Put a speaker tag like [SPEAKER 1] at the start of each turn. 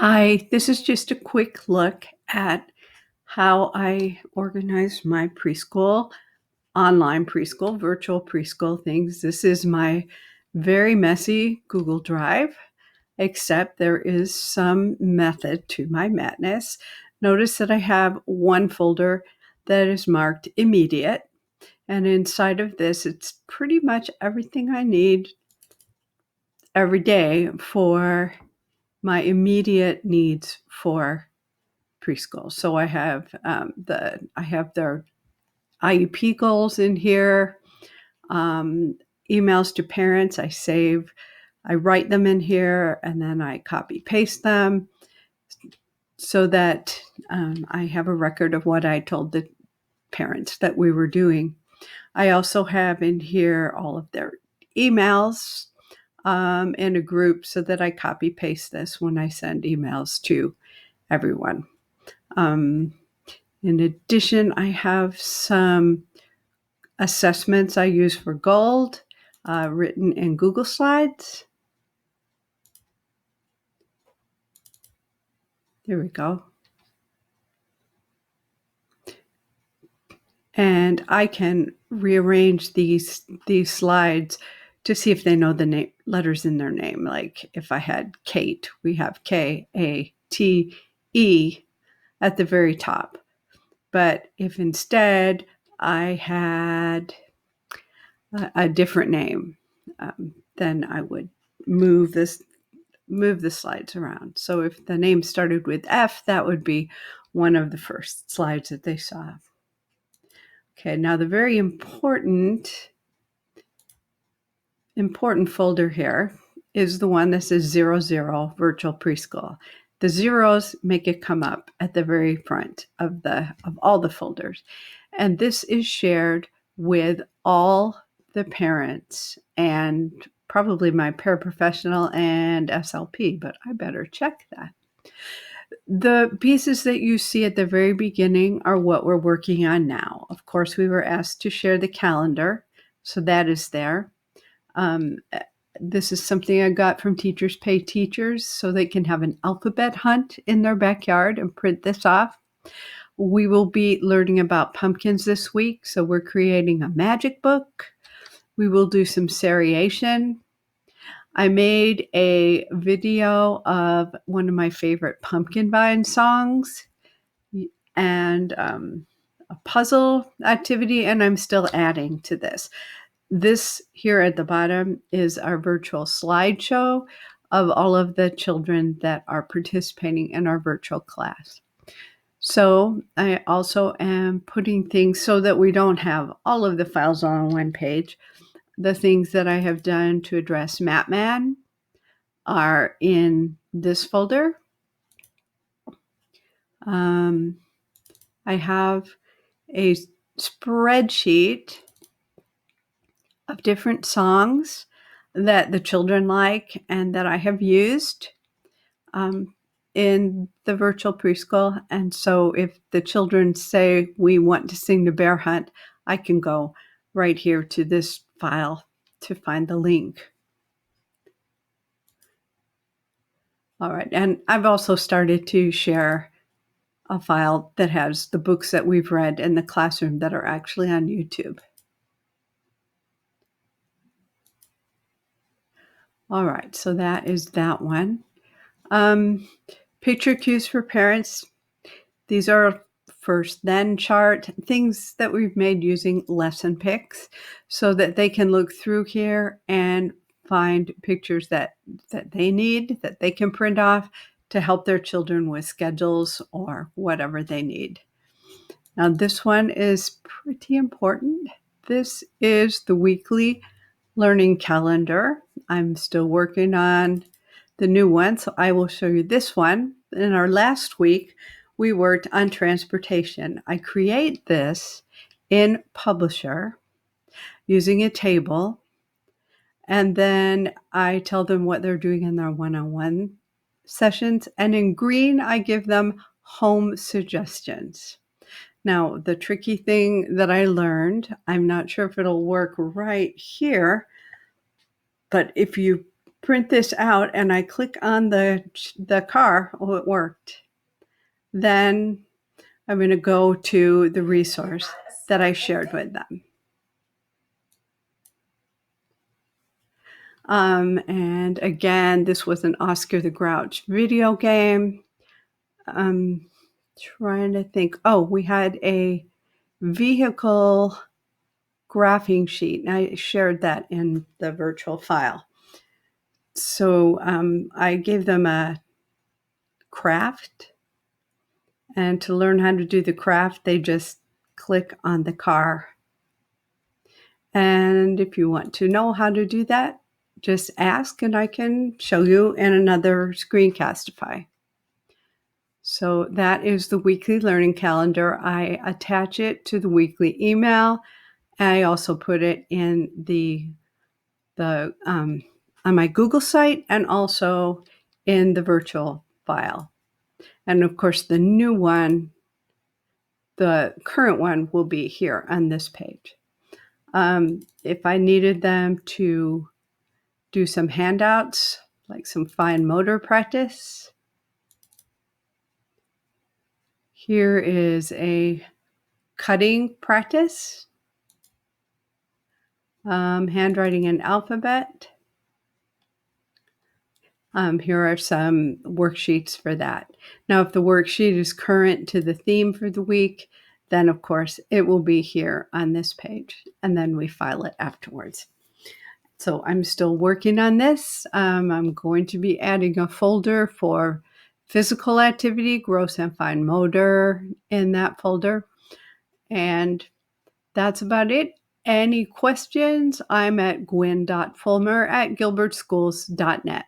[SPEAKER 1] Hi, this is just a quick look at how I organize my preschool, online preschool, virtual preschool things. This is my very messy Google Drive, except there is some method to my madness. Notice that I have one folder that is marked immediate, and inside of this, it's pretty much everything I need every day for my immediate needs for preschool. So I have their IEP goals in here, um, emails to parents. I write them in here, and then I copy paste them so that I have a record of what I told the parents that we were doing. I also have in here all of their emails in a group so that I copy paste this when I send emails to everyone. Um, In addition, I have some assessments I use for gold written in Google Slides. There we go. And I can rearrange these slides to see if they know the letters in their name. Like if I had Kate, we have K-A-T-E at the very top. But if instead I had a different name, then I would move the slides around. So if the name started with F, that would be one of the first slides that they saw. Okay, now the very important folder here is the one that says 00 Virtual Preschool. The zeros make it come up at the very front of all the folders. And this is shared with all the parents and probably my paraprofessional and SLP, but I better check that. The pieces that you see at the very beginning are what we're working on now. Of course, we were asked to share the calendar, so that is there. This is something I got from Teachers Pay Teachers so they can have an alphabet hunt in their backyard and print this off. We will be learning about pumpkins this week, so we're creating a magic book. We will do some seriation. I made a video of one of my favorite Pumpkin Vine songs and a puzzle activity, and I'm still adding to this. This here at the bottom is our virtual slideshow of all of the children that are participating in our virtual class. So I also am putting things so that we don't have all of the files on one page. The things that I have done to address MapMan are in this folder. I have a spreadsheet of different songs that the children like and that I have used in the virtual preschool. And so if the children say we want to sing the bear hunt, I can go right here to this file to find the link. All right, and I've also started to share a file that has the books that we've read in the classroom that are actually on YouTube. All right, so that is that one. Picture cues for parents. These are first then chart, things that we've made using lesson picks so that they can look through here and find pictures that they need, that they can print off to help their children with schedules or whatever they need. Now this one is pretty important. This is the weekly learning calendar. I'm still working on the new one, so I will show you this one. In our last week, we worked on transportation. I create this in Publisher using a table, and then I tell them what they're doing in their one-on-one sessions, and in green, I give them home suggestions. Now, the tricky thing that I learned, I'm not sure if it'll work right here, but if you print this out and I click on the car, oh, it worked. Then I'm going to go to the resource that I shared with them. And again, this was an Oscar the Grouch video game. Trying to think. Oh, we had a vehicle graphing sheet, and I shared that in the virtual file. So I gave them a craft, and to learn how to do the craft, they just click on the car. And if you want to know how to do that, just ask and I can show you in another Screencastify. So that is the weekly learning calendar. I attach it to the weekly email. I also put it in the on my Google site and also in the virtual file. And of course, the new one, the current one, will be here on this page. If I needed them to do some handouts, like some fine motor practice, here is a cutting practice, handwriting and alphabet. Here are some worksheets for that. Now, if the worksheet is current to the theme for the week, then of course it will be here on this page, and then we file it afterwards. So I'm still working on this. I'm going to be adding a folder for physical activity, gross and fine motor in that folder. And that's about it. Any questions? I'm at gwen.fulmer@gilbertschools.net.